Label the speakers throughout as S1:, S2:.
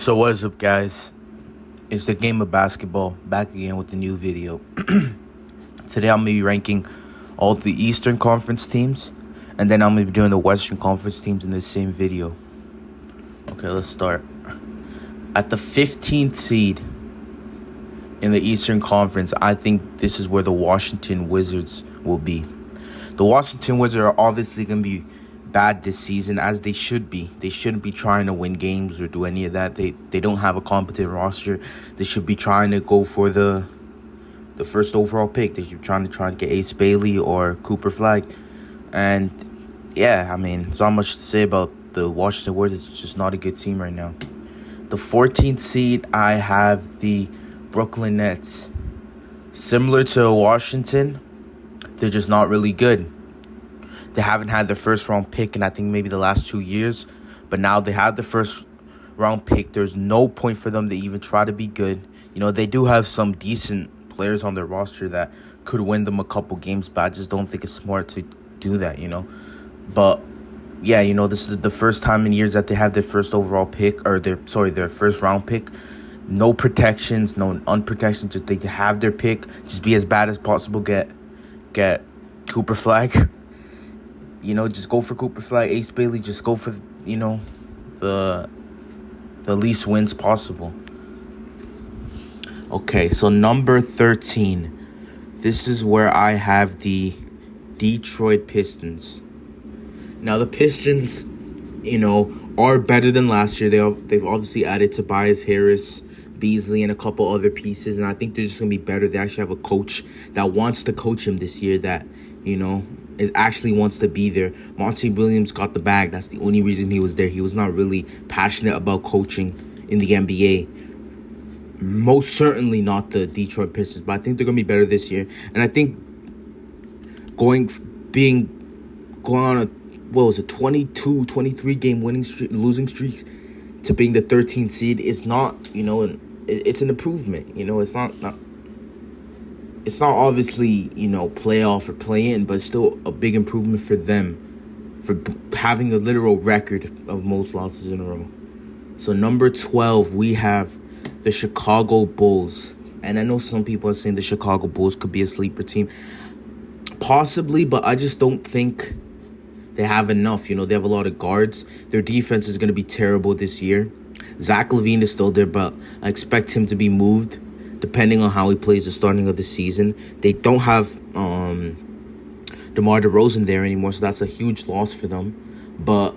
S1: So what is up, guys? It's the game of basketball back again with a new video. Today I'm gonna be ranking all the Eastern Conference teams, and then I'm gonna be doing the Western Conference teams in the same video. Okay, let's start. At the 15th seed in the Eastern Conference, I think this is where the Washington Wizards will be. The Washington Wizards are obviously gonna be bad this season, as they should be. They shouldn't be trying to win games or do any of that. They don't have a competent roster. They should be trying to go for the first overall pick. They should be trying to get Ace Bailey or Cooper Flag. And yeah, I mean, there's not much to say about the Washington Wizards. It's just not a good team right now. The 14th seed, I have the Brooklyn Nets. Similar to Washington, they're just not really good. They haven't had their first round pick in I think maybe the last 2 years. But now they have the first round pick. There's no point for them to even try to be good. You know, they do have some decent players on their roster that could win them a couple games, but I just don't think it's smart to do that, you know. But yeah, you know, this is the first time in years that they have their first overall pick, or their first round pick. No protections, no unprotection, just they have their pick, just be as bad as possible, get Cooper Flag. You know, just go for Cooper Flag, Ace Bailey. Just go for, you know, the least wins possible. Okay, so number 13. This is where I have the Detroit Pistons. Now, the Pistons, you know, are better than last year. They've obviously added Tobias Harris, Beasley, and a couple other pieces, and I think they're just going to be better. They actually have a coach that wants to coach him this year that, you know, actually wants to be there. Monty Williams got the bag. That's the only reason he was there. He was not really passionate about coaching in the NBA. Most certainly not the Detroit Pistons, but I think they're going to be better this year. And I think going on a, 22, 23 game losing streak to being the 13th seed is not, you know, it's an improvement. You know, it's not obviously, you know, playoff or play-in, but it's still a big improvement for them for having a literal record of most losses in a row. So number 12, we have the Chicago Bulls. And I know some people are saying the Chicago Bulls could be a sleeper team. Possibly, but I just don't think they have enough. You know, they have a lot of guards. Their defense is going to be terrible this year. Zach LaVine is still there, but I expect him to be moved depending on how he plays the starting of the season. They don't have DeMar DeRozan there anymore, so that's a huge loss for them. But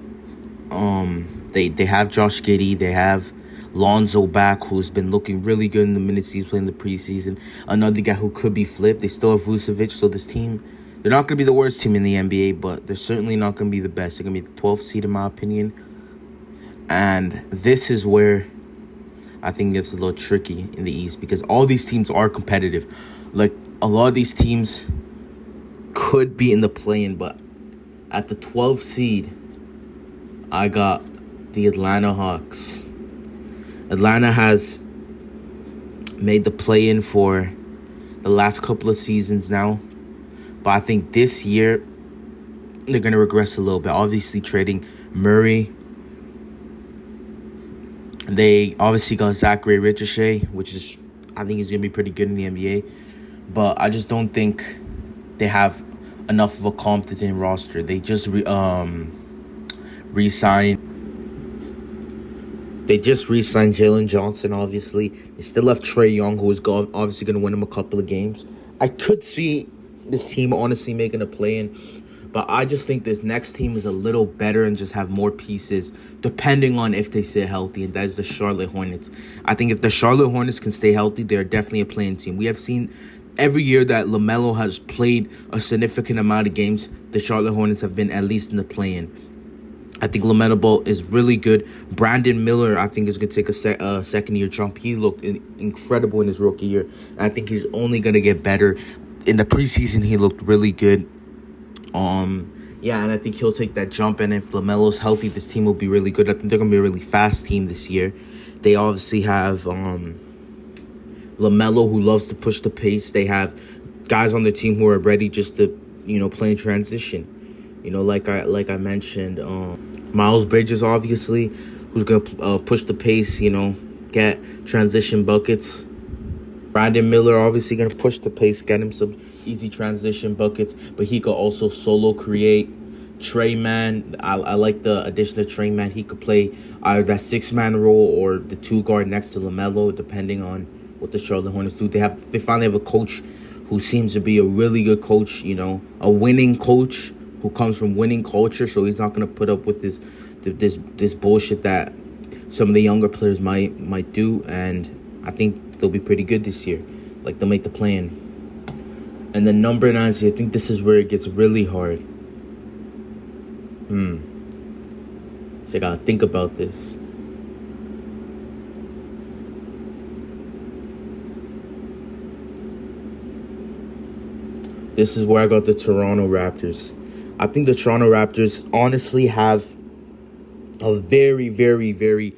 S1: they have Josh Giddey. They have Lonzo back, who's been looking really good in the minutes he's playing the preseason. Another guy who could be flipped. They still have Vucevic, so this team, they're not going to be the worst team in the NBA, but they're certainly not going to be the best. They're going to be the 12th seed in my opinion. And this is where I think it's a little tricky in the East, because all these teams are competitive. Like, a lot of these teams could be in the play-in, but at the 12th seed, I got the Atlanta Hawks. Atlanta has made the play-in for the last couple of seasons now, but I think this year they're going to regress a little bit. Obviously, trading Murray. They obviously got Zachary Ricochet, which is, I think he's going to be pretty good in the NBA. But I just don't think they have enough of a competent roster. They just re-signed Jalen Johnson, obviously. They still have Trae Young, who is obviously going to win them a couple of games. I could see this team honestly making a play-in, but I just think this next team is a little better and just have more pieces, depending on if they stay healthy, and that is the Charlotte Hornets. I think if the Charlotte Hornets can stay healthy, they're definitely a playing team. We have seen every year that LaMelo has played a significant amount of games, the Charlotte Hornets have been at least in the play-in. I think LaMelo Ball is really good. Brandon Miller, I think, is going to take a second-year jump. He looked incredible in his rookie year, and I think he's only going to get better. In the preseason, he looked really good. Yeah, and I think he'll take that jump. And if LaMelo's healthy, this team will be really good. I think they're going to be a really fast team this year. They obviously have LaMelo, who loves to push the pace. They have guys on their team who are ready just to, you know, play in transition. You know, like I mentioned, Miles Bridges, obviously, who's going to push the pace, get transition buckets. Brandon Miller obviously going to push the pace, get him some easy transition buckets, but he could also solo create. Trey Mann, I like the addition of Trey Mann. He could play either that 6-man role or the 2 guard next to LaMelo, depending on what the Charlotte Hornets do. They finally have a coach who seems to be a really good coach, a winning coach who comes from winning culture, so he's not going to put up with this bullshit that some of the younger players might do, and I think they'll be pretty good this year. Like, they'll make the play-in. And then number 9, I think this is where it gets really hard. So I gotta think about this. This is where I got the Toronto Raptors. I think the Toronto Raptors honestly have a very, very, very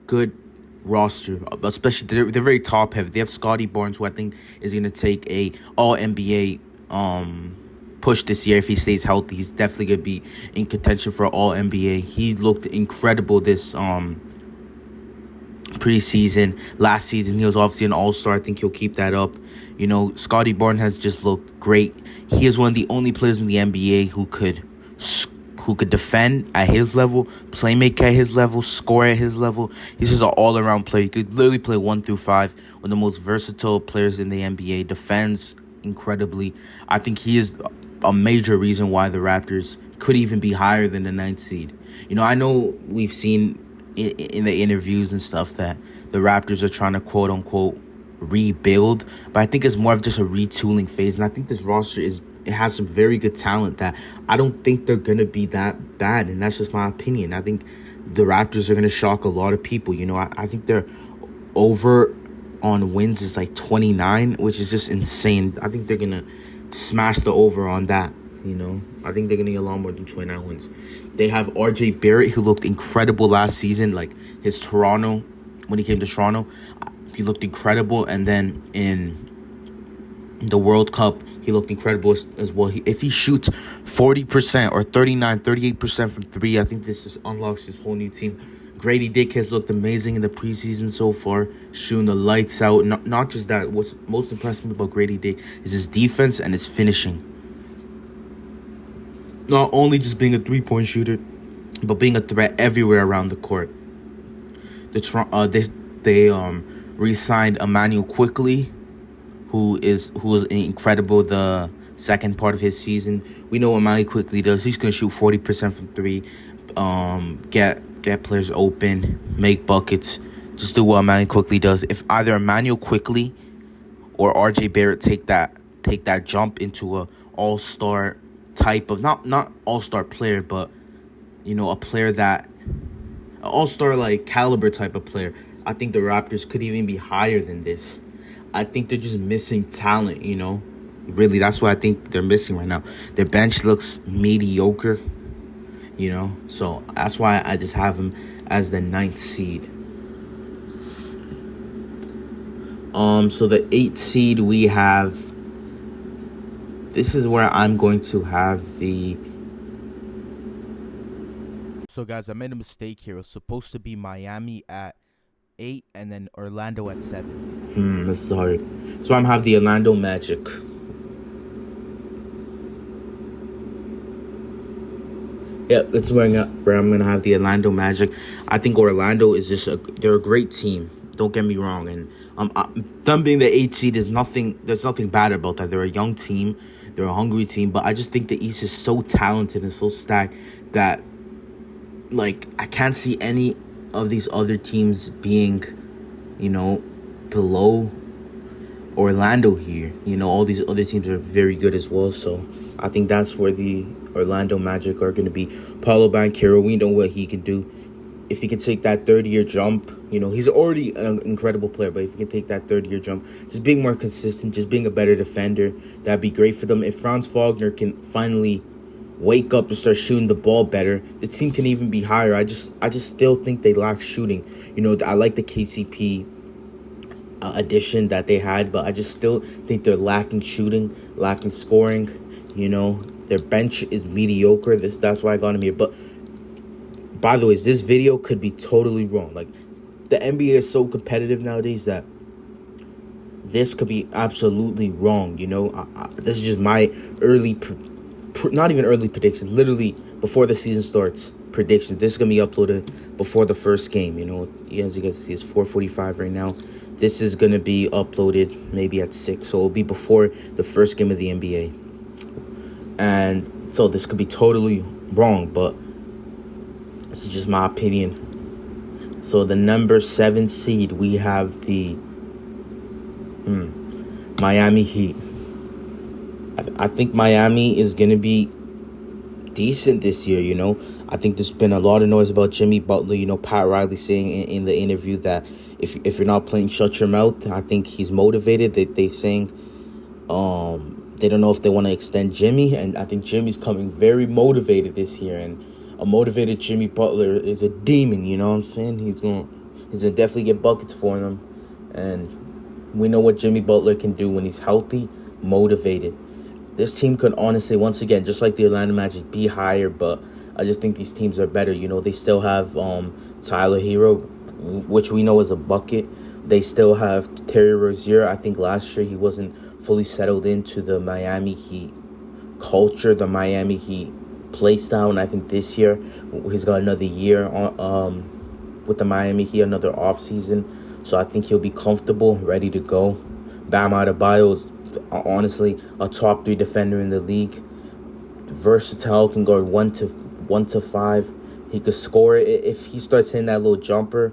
S1: good roster. Especially, they're very top heavy. They have Scotty Barnes, who I think is going to take a All-NBA push this year if he stays healthy. He's definitely going to be in contention for All-NBA. He looked incredible this preseason. Last season, he was obviously an all-star. I think he'll keep that up. Scotty Barnes has just looked great. He is one of the only players in the NBA who could defend at his level, playmake at his level, score at his level. He's just an all-around player. He could literally play 1 through 5. One of the most versatile players in the NBA. Defends incredibly. I think he is a major reason why the Raptors could even be higher than the 9th seed. I know we've seen in the interviews and stuff that the Raptors are trying to quote-unquote rebuild, but I think it's more of just a retooling phase, and I think this roster has some very good talent that I don't think they're going to be that bad, and that's just my opinion. I think the Raptors are going to shock a lot of people. I think they're over on wins is like 29, which is just insane. I think they're going to smash the over on that. I think they're going to get a lot more than 29 wins. They have RJ Barrett, who looked incredible last season. Like when he came to Toronto, he looked incredible. And then in the World Cup, he looked incredible as well. If he shoots 40% or 38% from 3, I think this unlocks his whole new team. Grady Dick has looked amazing in the preseason so far, shooting the lights out. Not just that. What's most impressive about Grady Dick is his defense and his finishing. Not only just being a 3-point shooter, but being a threat everywhere around the court. They re-signed Emmanuel Quickley, who was incredible the second part of his season. We know what Emmanuel Quickley does. He's going to shoot 40% from 3, get players open, make buckets. Just do what Emmanuel Quickley does. If either Emmanuel Quickley or RJ Barrett take that jump into a all-star type of not all-star player, but a player that an all-star like caliber type of player, I think the Raptors could even be higher than this. I think they're just missing talent, Really, that's what I think they're missing right now. Their bench looks mediocre, So that's why I just have them as the 9th seed. So the 8th seed we have. This is where I'm going to have the. So guys, I made a mistake here. It was supposed to be Miami at 8 and then Orlando at 7. This is hard. So I'm have the Orlando Magic. Yep, that's where I'm gonna have the Orlando Magic. I think Orlando is they're a great team. Don't get me wrong, and them being the 8th seed is nothing. There's nothing bad about that. They're a young team, they're a hungry team, but I just think the East is so talented and so stacked that, like, I can't see any of these other teams being, below Orlando here. All these other teams are very good as well. So I think that's where the Orlando Magic are going to be. Paolo Banchero, we know what he can do. If he can take that third-year jump, he's already an incredible player, but if he can take that third-year jump, just being more consistent, just being a better defender, that'd be great for them. If Franz Wagner can finally wake up and start shooting the ball better, the team can even be higher. I just still think they lack shooting. I like the KCP addition that they had, but I just still think they're lacking shooting, lacking scoring. Their bench is mediocre. That's why I got them here. But by the way, this video could be totally wrong. Like, the NBA is so competitive nowadays that this could be absolutely wrong. This is just my early, not even early predictions, literally before the season starts prediction. This is going to be uploaded before the first game. As you guys see, it's 4:45 right now. This is going to be uploaded maybe at 6, so it'll be before the first game of the NBA. And so this could be totally wrong, but this is just my opinion. So the number 7 seed, we have the Miami Heat. I think Miami is going to be decent this year, I think there's been a lot of noise about Jimmy Butler. Pat Riley saying in the interview that if you're not playing, shut your mouth. I think he's motivated. They saying they don't know if they want to extend Jimmy, and I think Jimmy's coming very motivated this year. And a motivated Jimmy Butler is a demon. You know what I'm saying? He's gonna definitely get buckets for them, and we know what Jimmy Butler can do when he's healthy, motivated. This team could honestly, once again, just like the Orlando Magic, be higher, but I just think these teams are better. They still have Tyler Hero, which we know is a bucket. They still have Terry Rozier. I think last year he wasn't fully settled into the Miami Heat culture, the Miami Heat play style. And I think this year he's got another year with the Miami Heat, another offseason. So I think he'll be comfortable, ready to go. Bam Adebayo is honestly a top 3 defender in the league. Versatile, can guard 1 to 5. He could score it if he starts hitting that little jumper.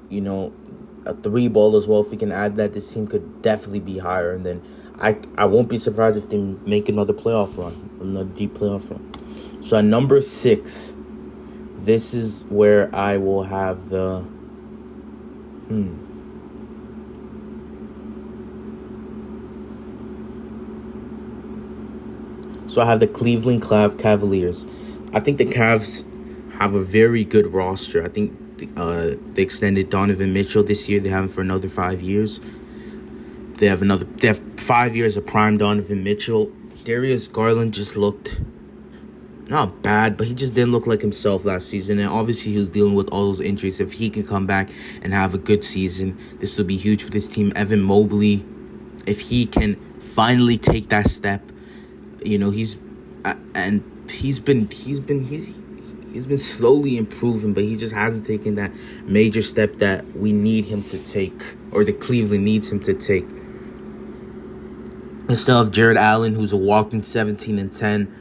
S1: A 3 ball as well. If we can add that, this team could definitely be higher. And then I won't be surprised if they make another playoff run, another deep playoff run. So at number 6, this is where I will have the So I have the Cleveland Cavaliers. I think the Cavs have a very good roster. I think they extended Donovan Mitchell this year. They have him for another 5 years. They have 5 years of prime Donovan Mitchell. Darius Garland just looked not bad, but he just didn't look like himself last season. And obviously he was dealing with all those injuries. If he can come back and have a good season, this will be huge for this team. Evan Mobley, if he can finally take that step, he's been slowly improving, but he just hasn't taken that major step that we need him to take, or the Cleveland needs him to take. I still have Jared Allen, who's a walking 17 and 10,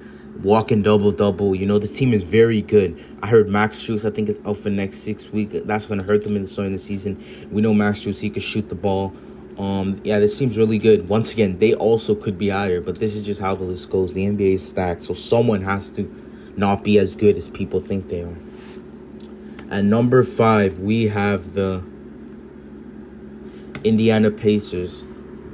S1: walking double-double. This team is very good. I heard Max Strus, I think, is out for next 6 weeks. That's going to hurt them in the start of the season. We know Max Strus, he could shoot the ball. This team's really good. Once again, they also could be higher, but this is just how the list goes. The NBA is stacked, so someone has to not be as good as people think they are. At number 5, we have the Indiana Pacers.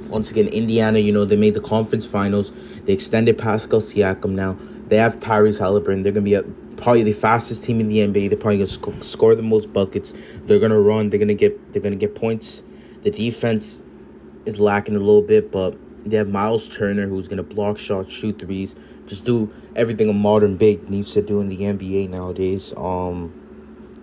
S1: Once again, Indiana, they made the conference finals. They extended Pascal Siakam now. They have Tyrese Halliburton. They're going to be probably the fastest team in the NBA. They're probably going to score the most buckets. They're going to run. They're going to get points. The defense is lacking a little bit, but they have Miles Turner, who's going to block shots, shoot threes, just do everything a modern big needs to do in the NBA nowadays.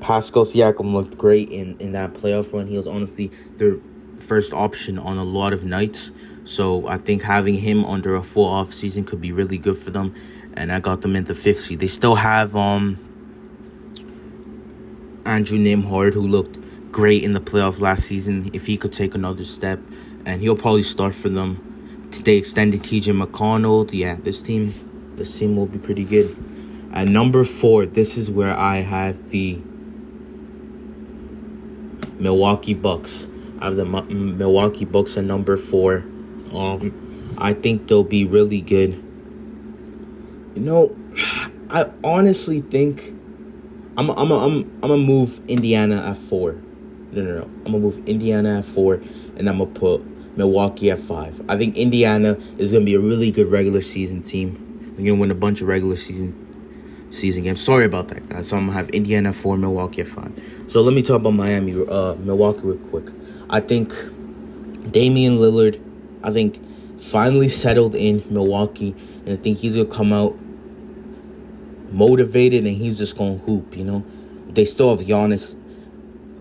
S1: Pascal Siakam looked great in that playoff run. He was honestly their first option on a lot of nights. So I think having him under a full off season could be really good for them. And I got them in the 5th seed. They still have Andrew Nembhard, who looked great in the playoffs last season. If he could take another step, and he'll probably start for them. They extended TJ McConnell. Yeah, this team will be pretty good. At number 4, this is where I have the Milwaukee Bucks. I have the Milwaukee Bucks at number 4. I think they'll be really good. I honestly think I'm gonna move Indiana at 4. No. I'm gonna move Indiana at 4, and I'm gonna put Milwaukee at 5. I think Indiana is gonna be a really good regular season team. They're gonna win a bunch of regular season games. Sorry about that, guys. So I'm gonna have Indiana at 4, Milwaukee at 5. So let me talk about Milwaukee real quick. I think Damian Lillard, finally settled in Milwaukee, and I think he's gonna come out motivated, and he's just gonna hoop. They still have Giannis,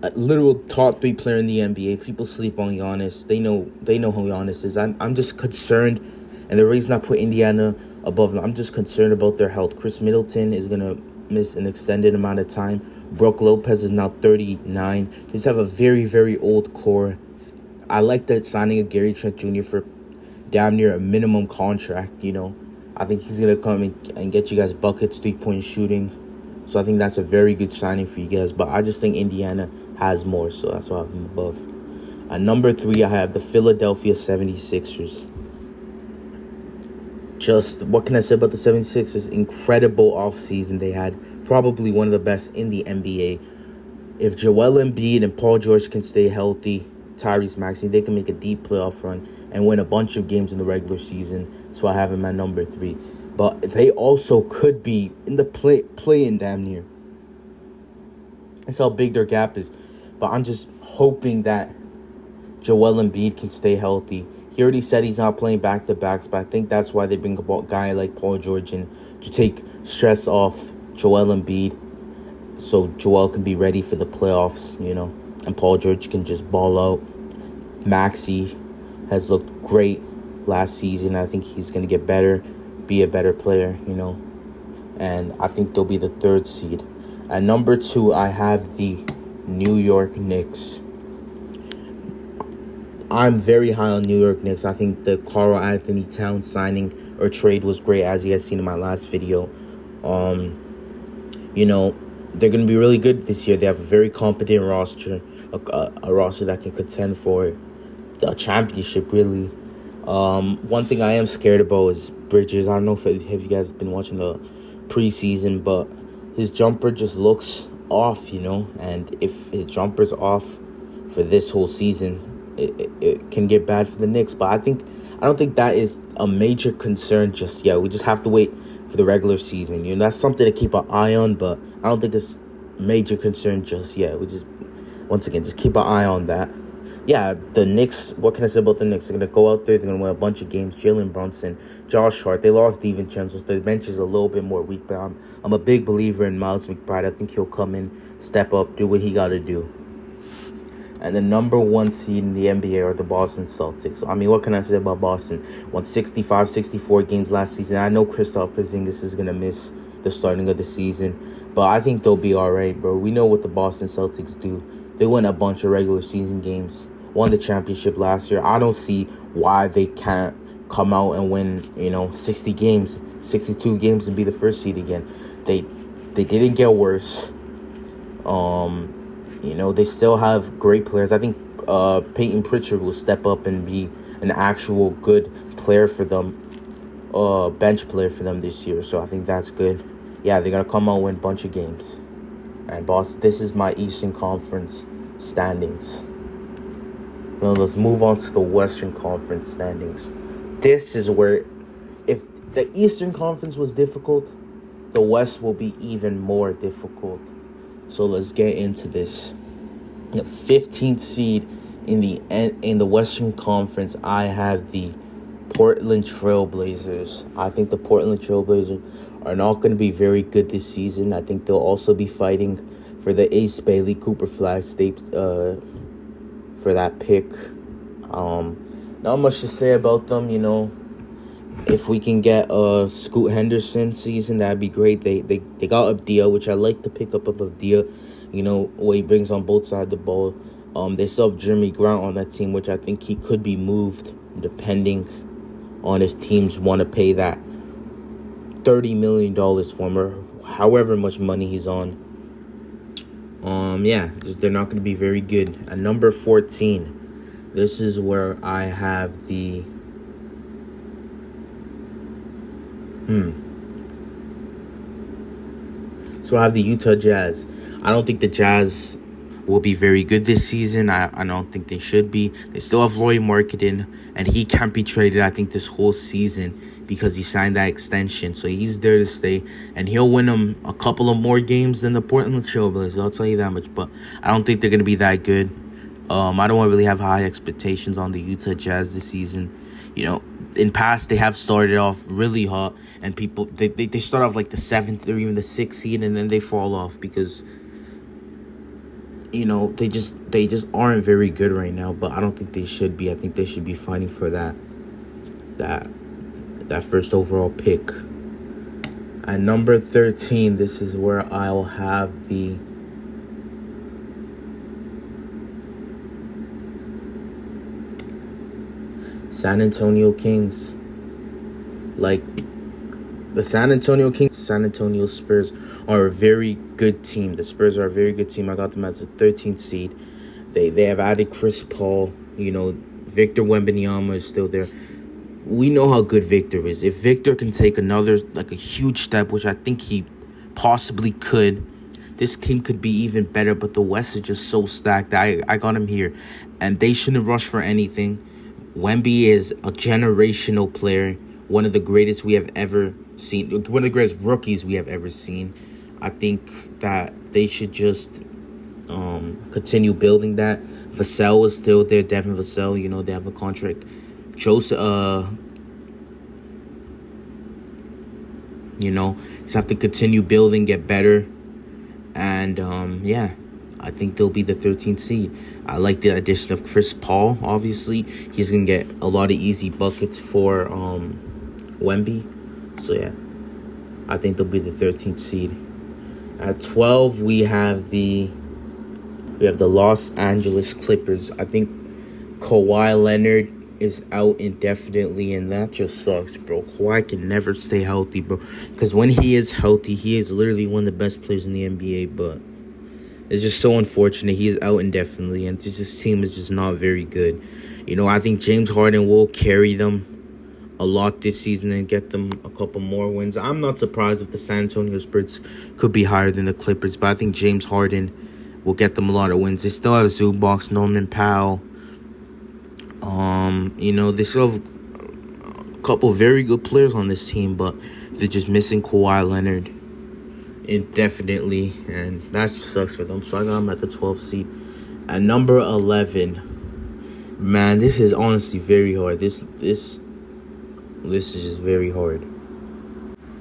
S1: a literal top 3 player in the NBA. People sleep on Giannis. They know who Giannis is. I'm just concerned, and the reason I put Indiana above them, I'm just concerned about their health. Chris Middleton is gonna miss an extended amount of time. Brook Lopez is now 39. They just have a very, very old core. I like that signing of Gary Trent Jr. for damn near a minimum contract, I think he's going to come and get you guys buckets, 3-point shooting. So I think that's a very good signing for you guys. But I just think Indiana has more, so that's why I have them above. At number 3, I have the Philadelphia 76ers. Just, what can I say about the 76ers? Incredible offseason they had. Probably one of the best in the NBA. If Joel Embiid and Paul George can stay healthy, Tyrese Maxey, they can make a deep playoff run and win a bunch of games in the regular season. So I have him at number 3. But they also could be in the play-in damn near. That's how big their gap is. But I'm just hoping that Joel Embiid can stay healthy. He already said he's not playing back-to-backs, but I think that's why they bring a guy like Paul George in to take stress off Joel Embiid so Joel can be ready for the playoffs, and Paul George can just ball out. Maxey has looked great last season. I think he's going to get better, be a better player, and I think they'll be the 3rd seed. At number 2, I have the New York Knicks. I'm very high on New York Knicks. I think the Karl Anthony Towns signing or trade was great, as you guys seen in my last video. They're going to be really good this year. They have a very competent roster, a roster that can contend for the championship, really. One thing I am scared about is Bridges. I don't know if you guys have been watching the preseason, but his jumper just looks off, and if his jumper's off for this whole season, it can get bad for the Knicks. But I don't think that is a major concern just yet. We just have to wait for the regular season. That's something to keep an eye on, but I don't think it's a major concern just yet. We just, once again, just keep an eye on that. Yeah, the Knicks, what can I say about the Knicks? They're going to go out there, they're going to win a bunch of games. Jalen Brunson, Josh Hart, they lost DiVincenzo, so the bench is a little bit more weak, but I'm a big believer in Miles McBride. I think he'll come in, step up, do what he got to do. And the number 1 seed in the NBA are the Boston Celtics. What can I say about Boston? Won 65, 64 games last season. I know Kristaps Porzingis is going to miss the starting of the season, but I think they'll be all right, bro. We know what the Boston Celtics do. They win a bunch of regular season games. Won the championship last year. I don't see why they can't come out and win, 60 games, 62 games and be the 1st seed again. They didn't get worse. They still have great players. I think Peyton Pritchard will step up and be an actual good player for them, bench player for them this year. So I think that's good. Yeah, they're going to come out and win a bunch of games. And Boston, this is my Eastern Conference standings. Now let's move on to the Western Conference standings. This is where, if the Eastern Conference was difficult, the West will be even more difficult. So let's get into this. The 15th seed in the Western Conference, I have the Portland Trailblazers. I think the Portland Trailblazers are not going to be very good this season. I think they'll also be fighting for the Ace Bailey Cooper Flag State for that pick. Not much to say about them, If we can get a Scoot Henderson season, that'd be great. They got Abdia, which I like the pickup of Abdia. What he brings on both sides of the ball. They still have Jeremy Grant on that team, which I think he could be moved depending on if teams want to pay that $30 million for him, or however much money he's on. They're not going to be very good. At number 14, this is where I have the So I have the Utah Jazz. I don't think the Jazz will be very good this season. I don't think they should be. They still have Lauri Markkanen, and he can't be traded, I think, this whole season because he signed that extension. So he's there to stay, and he'll win them a couple of more games than the Portland Trailblazers. I'll tell you that much, but I don't think they're going to be that good. I don't really have high expectations on the Utah Jazz this season. In past, they have started off really hot, and people, they start off like the 7th or even the 6th seed, and then they fall off because they just aren't very good right now. But I don't think they should be. I think they should be fighting for that that first overall pick. At number 13, this is where I'll have the San Antonio Kings. Like, the San Antonio Kings, San Antonio Spurs are a very good team. The Spurs are a very good team. I got them as a 13th seed. They have added Chris Paul. Victor Wembanyama is still there. We know how good Victor is. If Victor can take another, like, a huge step, which I think he possibly could, this team could be even better. But the West is just so stacked. I got him here. And they shouldn't rush for anything. Wemby is a generational player. One of the greatest we have ever seen. One of the greatest rookies we have ever seen. I think that they should just continue building that. Vassell is still there. Devin Vassell, they have a contract. Joseph, just have to continue building, get better. And, I think they'll be the 13th seed. I like the addition of Chris Paul, obviously. He's going to get a lot of easy buckets for Wemby. So, yeah, I think they'll be the 13th seed. At 12, we have the Los Angeles Clippers. I think Kawhi Leonard is out indefinitely, and that just sucks, bro. Kawhi can never stay healthy, bro. Because when he is healthy, he is literally one of the best players in the NBA, but it's just so unfortunate. He is out indefinitely, and this team is just not very good. I think James Harden will carry them a lot this season and get them a couple more wins. I'm not surprised if the San Antonio Spurs could be higher than the Clippers, but I think James Harden will get them a lot of wins. They still have Zubac, Norman Powell. They still have a couple very good players on this team, but they're just missing Kawhi Leonard indefinitely, and that just sucks for them. So I got them at the 12th seed. At number 11, man, this is honestly very hard. This is just very hard.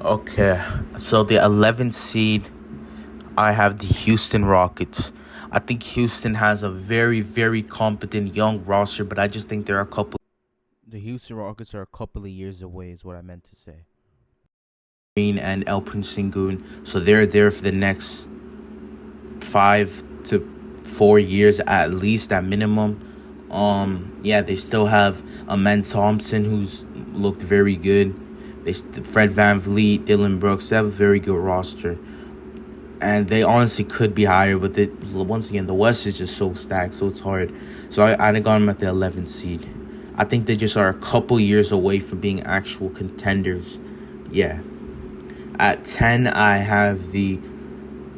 S1: Okay, so the 11th seed, I have the Houston Rockets. I think Houston has a very, very competent young roster, but I just think the Houston Rockets are a couple of years away, is what I meant to say. Green and Alperen Sengun, so they're there for the next 5 to 4 years at least, at minimum. They still have Amen Thompson, who's looked very good. Fred VanVleet, Dylan Brooks, they have a very good roster. And they honestly could be higher, but once again, the West is just so stacked, so it's hard. So I got them at the 11th seed. I think they just are a couple years away from being actual contenders. Yeah. At 10, I have the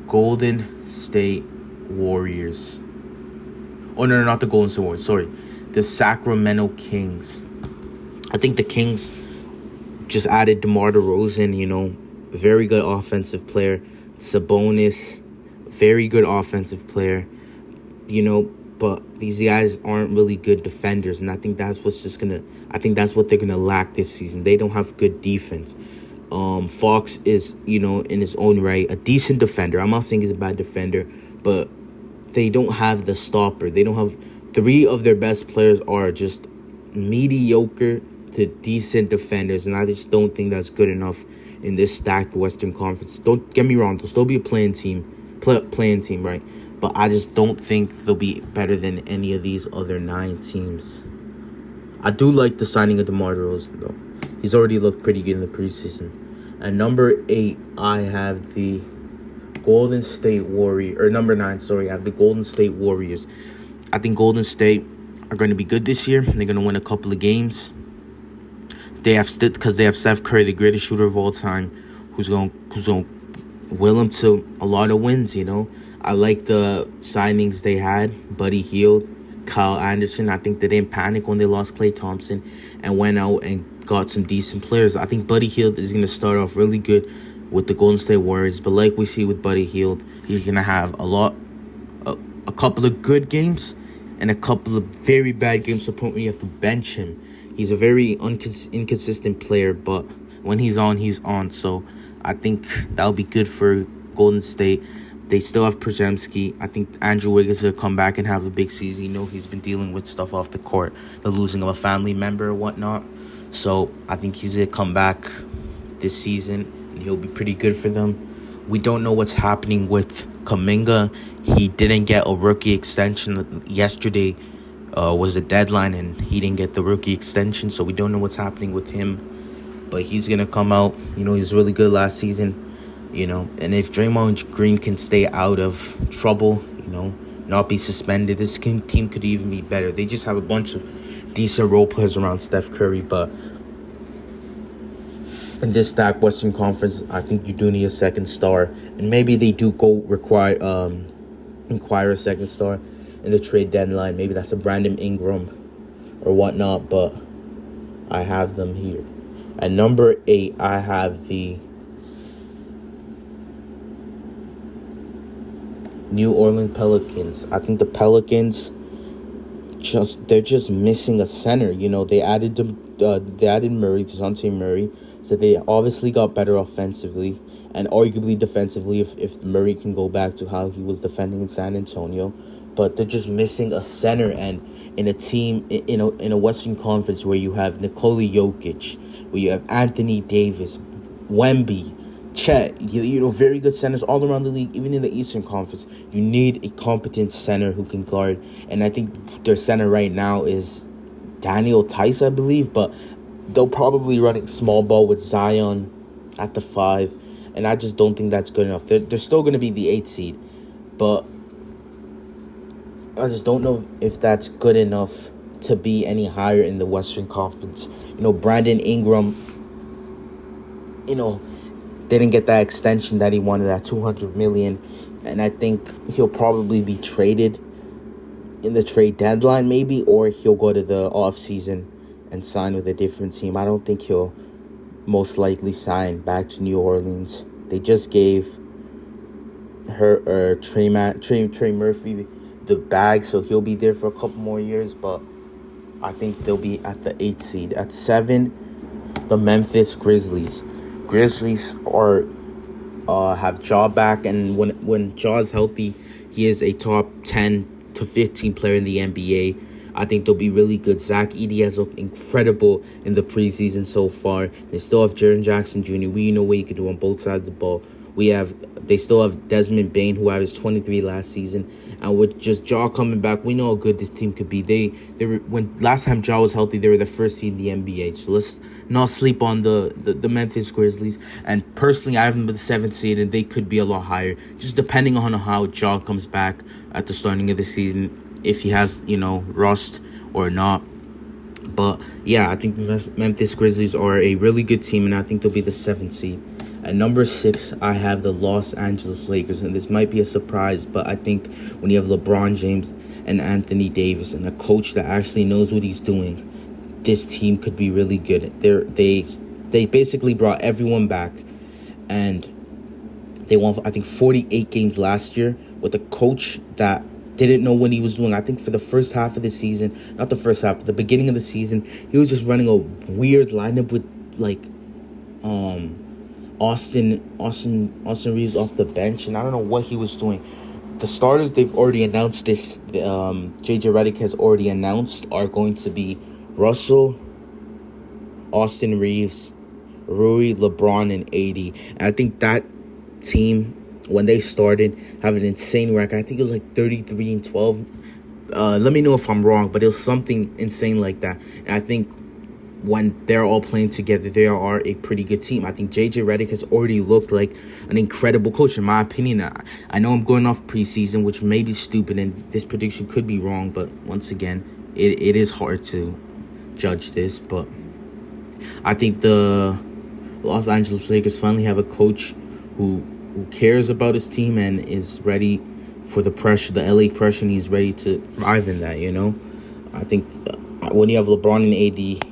S1: Golden State Warriors. Oh, no, not the Golden State Warriors. Sorry. The Sacramento Kings. I think the Kings just added DeMar DeRozan, very good offensive player. Sabonis, very good offensive player, but these guys aren't really good defenders, and I think that's what they're gonna lack this season. They don't have good defense. Fox is, in his own right, a decent defender. I'm not saying he's a bad defender, but they don't have the stopper. They don't have 3 of their best players are just mediocre to decent defenders, and I just don't think that's good enough in this stacked Western Conference. Don't get me wrong; they'll still be a playing team, right? But I just don't think they'll be better than any of these other 9 teams. I do like the signing of DeMar DeRozan, though. He's already looked pretty good in the preseason. At number 8, I have the Golden State Warriors. Or number 9, sorry, I have the Golden State Warriors. I think Golden State are going to be good this year. They're going to win a couple of games. They have Steph Curry, the greatest shooter of all time, who's going to will them to a lot of wins. I like the signings they had. Buddy Hield, Kyle Anderson. I think they didn't panic when they lost Klay Thompson and went out and got some decent players. I think Buddy Hield is going to start off really good with the Golden State Warriors, but like we see with Buddy Hield, he's going to have a couple of good games and a couple of very bad games to the point where you have to bench him. He's a very inconsistent player, but when he's on, he's on. So I think that'll be good for Golden State. They still have Przemski. I think Andrew Wiggins will come back and have a big season. You know, he's been dealing with stuff off the court, the losing of a family member or whatnot. So I think he's going to come back this season, and he'll be pretty good for them. We don't know what's happening with Kuminga. He didn't get a rookie extension. Yesterday was the deadline, and he didn't get the rookie extension, so we don't know what's happening with him. But he's going to come out. You know, he was really good last season. You know, and if Draymond Green can stay out of trouble, you know, not be suspended, this team could even be better. They just have a bunch of decent role players around Steph Curry, but in this stacked Western Conference, I think you do need a second star, and maybe they do inquire a second star in the trade deadline. Maybe that's a Brandon Ingram or whatnot, but I have them here. At number 8, I have the New Orleans Pelicans. I think the Pelicans they're just missing a center. You know, they added Murray, DeJounte Murray, so they obviously got better offensively and arguably defensively if Murray can go back to how he was defending in San Antonio. But they're just missing a center, and in a team in a Western Conference where you have Nikola Jokic, where you have Anthony Davis, Wemby, Chet, you know, very good centers all around the league, even in the Eastern Conference. You need a competent center who can guard, and I think their center right now is Daniel Tice, I believe, but they'll probably run small ball with Zion at the 5, and I just don't think that's good enough. They're still going to be the 8 seed, but I just don't know if that's good enough to be any higher in the Western Conference. You know, Brandon Ingram, you know, didn't get that extension that he wanted, that $200 million, and I think he'll probably be traded in the trade deadline, maybe, or he'll go to the off season and sign with a different team. I don't think he'll most likely sign back to New Orleans. They just gave Trey Murphy the bag, so he'll be there for a couple more years, but I think they'll be at the 8th seed. At 7, the Memphis Grizzlies. Grizzlies have Ja back, and when Ja's healthy, he is a top 10 to 15 player in the NBA. I think they'll be really good. Zach Edey has looked incredible in the preseason so far. They still have Jaren Jackson Jr. We know what he can do on both sides of the ball. They still have Desmond Bane, who averaged 23 last season. And with just Ja coming back, we know how good this team could be. They were, when last time Ja was healthy, they were the first seed in the NBA. So let's not sleep on the Memphis Grizzlies. And personally, I have them with the 7th seed, and they could be a lot higher, just depending on how Ja comes back at the starting of the season, if he has, you know, rust or not. But yeah, I think Memphis Grizzlies are a really good team, and I think they'll be the 7th seed. At number 6, I have the Los Angeles Lakers, and this might be a surprise, but I think when you have LeBron James and Anthony Davis and a coach that actually knows what he's doing, this team could be really good. They basically brought everyone back, and they won, I think, 48 games last year with a coach that didn't know what he was doing. I think for the first half of the season, not the first half, but the beginning of the season, he was just running a weird lineup with like Austin Reeves off the bench, and I don't know what he was doing. The starters, they've already announced this. JJ Redick has already announced are going to be Russell, Austin Reeves, Rui, LeBron, and AD. And I think that team, when they started, have an insane record. I think it was like 33-12. Let me know if I'm wrong, but it was something insane like that. And I think when they're all playing together, they are a pretty good team. I think JJ Redick has already looked like an incredible coach, in my opinion. I know I'm going off preseason, which may be stupid, and this prediction could be wrong, but once again, it is hard to judge this. But I think the Los Angeles Lakers finally have a coach who cares about his team and is ready for the pressure, the LA pressure, and he's ready to thrive in that, you know. I think when you have LeBron and AD,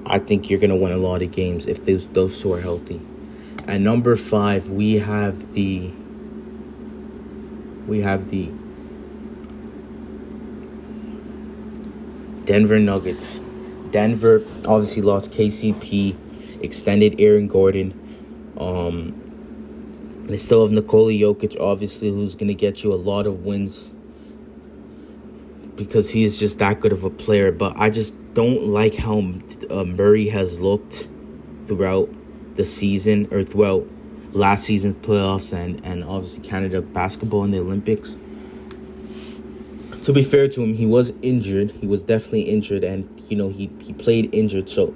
S1: I think you're going to win a lot of games if those two are healthy. At number 5, we have the Denver Nuggets. Denver obviously lost KCP, extended Aaron Gordon. They still have Nikola Jokic, obviously, who's going to get you a lot of wins because he is just that good of a player. But I just don't like how Murray has looked throughout the season, or throughout last season's playoffs, and obviously Canada basketball in the Olympics. To be fair to him, he was injured. He was definitely injured, and he played injured. So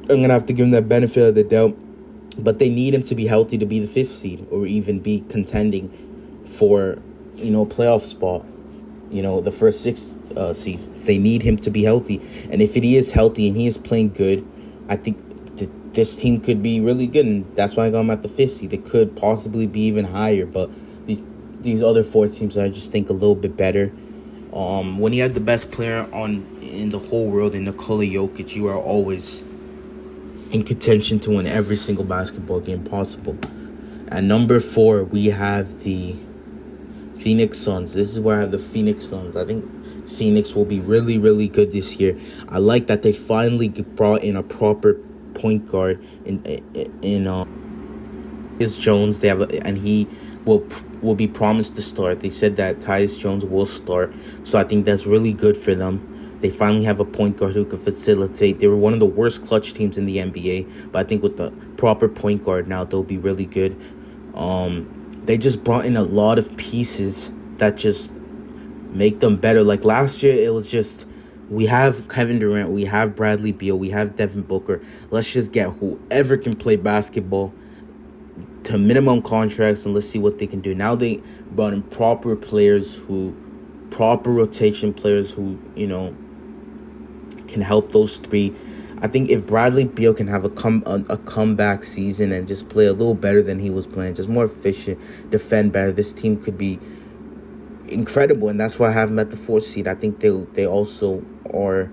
S1: I'm gonna have to give him that benefit of the doubt. But they need him to be healthy to be the 5th seed, or even be contending for a playoff spot. The first 6 seeds. They need him to be healthy, and if he is healthy and he is playing good, I think this team could be really good, and that's why I got him at the 5th seed. They could possibly be even higher, but these other 4 teams I just think a little bit better. When you have the best player in the whole world in Nikola Jokic, you are always in contention to win every single basketball game possible. At number 4, we have the Phoenix Suns. This is where I have the Phoenix Suns. I think Phoenix will be really, really good this year. I like that they finally brought in a proper point guard in Tyus Jones. They have and he will be promised to start. They said that Tyus Jones will start, so I think that's really good for them. They finally have a point guard who can facilitate. They were one of the worst clutch teams in the NBA, but I think with the proper point guard now, they'll be really good. They just brought in a lot of pieces that just make them better. Like last year, it was just, we have Kevin Durant, we have Bradley Beal, we have Devin Booker. Let's just get whoever can play basketball to minimum contracts, and let's see what they can do. Now they brought in proper rotation players who, can help those 3. I think if Bradley Beal can have a comeback season and just play a little better than he was playing, just more efficient, defend better, this team could be incredible, and that's why I have them at the 4th seed. I think they also are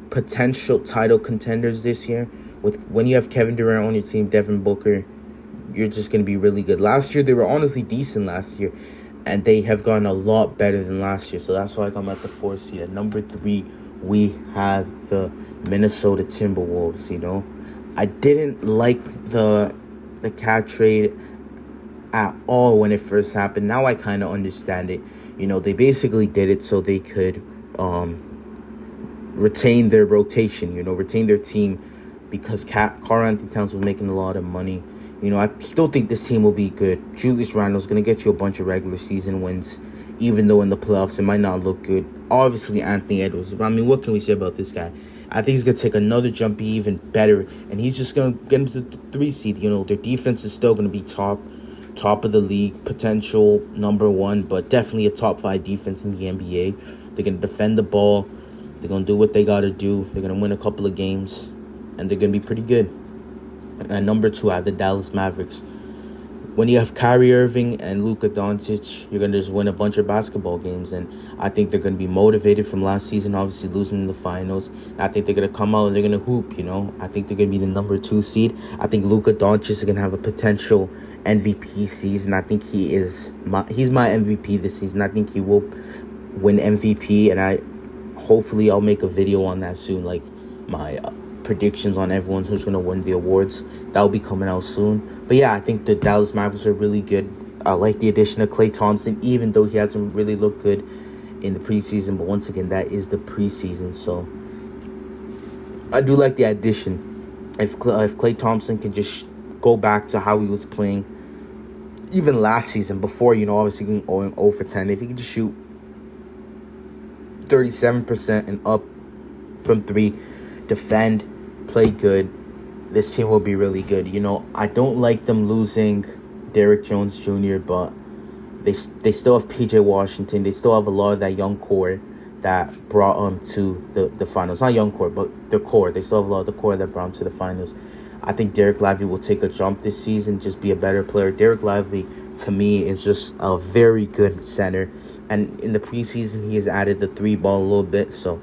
S1: potential title contenders this year. When you have Kevin Durant on your team, Devin Booker, you're just going to be really good. Last year, they were honestly decent last year, and they have gotten a lot better than last year, so that's why I got them at the 4th seed. At number 3, we have the Minnesota Timberwolves. I didn't like the cat trade at all when it first happened. Now I kind of understand it. They basically did it so they could retain their rotation, retain their team, because Karl-Anthony Towns was making a lot of money. I still think this team will be good. Julius Randle's going to get you a bunch of regular season wins, even though in the playoffs it might not look good. Obviously, Anthony Edwards. I mean, what can we say about this guy? I think he's going to take another jump, be even better, and he's just going to get into the 3 seed. Their defense is still going to be top of the league, potential number 1, but definitely a top 5 defense in the NBA. They're going to defend the ball. They're going to do what they got to do. They're going to win a couple of games, and they're going to be pretty good. And number 2, I have the Dallas Mavericks. When you have Kyrie Irving and Luka Doncic, you're going to just win a bunch of basketball games. And I think they're going to be motivated from last season, obviously losing in the finals. I think they're going to come out and they're going to hoop, I think they're going to be the number 2 seed. I think Luka Doncic is going to have a potential MVP season. I think he's my MVP this season. I think he will win MVP. And hopefully I'll make a video on that soon, like my predictions on everyone who's going to win the awards. That will be coming out soon. But yeah, I think the Dallas Mavericks are really good. I like the addition of Klay Thompson, even though he hasn't really looked good in the preseason. But once again, that is the preseason, so I do like the addition. If Klay Thompson can just go back to how he was playing even last season, before, obviously going 0 for 10, if he can just shoot 37% and up from 3, defend, play good, this team will be really good. I don't like them losing Derrick Jones Jr., but they still have PJ Washington. They still have a lot of that young core that brought them to the finals. Not young core, but the core. They still have a lot of the core that brought them to the finals. I think Derek Lively will take a jump this season, just be a better player. Derek Lively, to me, is just a very good center. And in the preseason, he has added the 3-ball a little bit, so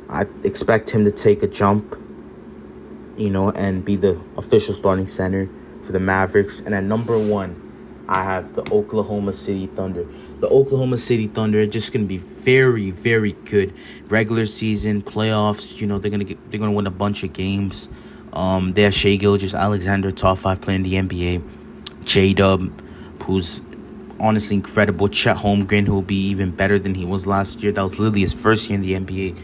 S1: I expect him to take a jump, and be the official starting center for the Mavericks. And at number 1, I have the Oklahoma City Thunder. The Oklahoma City Thunder are just going to be very, very good. Regular season, playoffs, they're gonna win a bunch of games. They have Shai Gilgeous-Alexander, top 5 player in the NBA. J-Dub, who's honestly incredible. Chet Holmgren, who will be even better than he was last year. That was literally his first year in the NBA.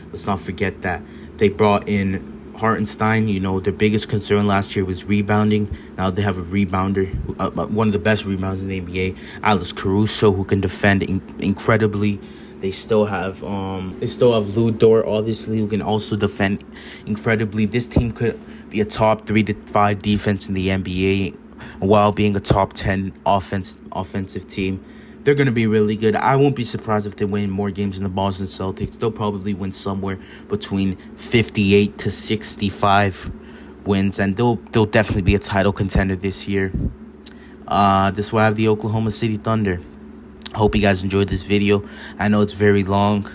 S1: Let's not forget that. They brought in Hartenstein. You know, their biggest concern last year was rebounding. Now they have a rebounder, one of the best rebounders in the NBA, Alex Caruso, who can defend incredibly. They still have Lou Dort, obviously, who can also defend incredibly. This team could be a top 3 to 5 defense in the NBA while being a top 10 offensive team. They're going to be really good. I won't be surprised if they win more games than the Boston Celtics. They'll probably win somewhere between 58 to 65 wins, and they'll definitely be a title contender this year. This is why I have the Oklahoma City Thunder. Hope you guys enjoyed this video. I know it's very long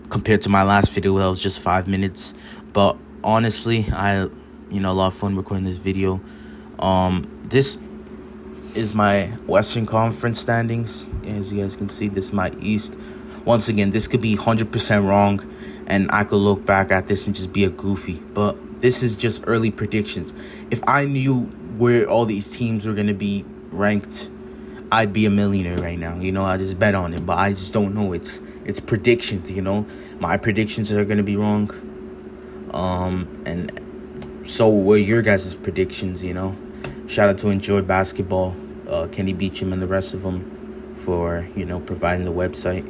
S1: compared to my last video that was just 5 minutes, but honestly, I a lot of fun recording this video. This is my Western Conference standings. As you guys can see, this is my East. Once again, this could be 100% wrong, and I could look back at this and just be a goofy, but this is just early predictions. If I knew where all these teams were going to be ranked, I'd be a millionaire right now. I just bet on it, but I just don't know. It's predictions, My predictions are going to be wrong. And so were your guys' predictions, Shout out to Enjoy Basketball, Kenny Beecham and the rest of them for, providing the website.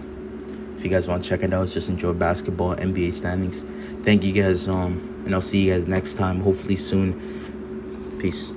S1: If you guys want to check it out, it's just Enjoy Basketball, NBA standings. Thank you guys, and I'll see you guys next time, hopefully soon. Peace.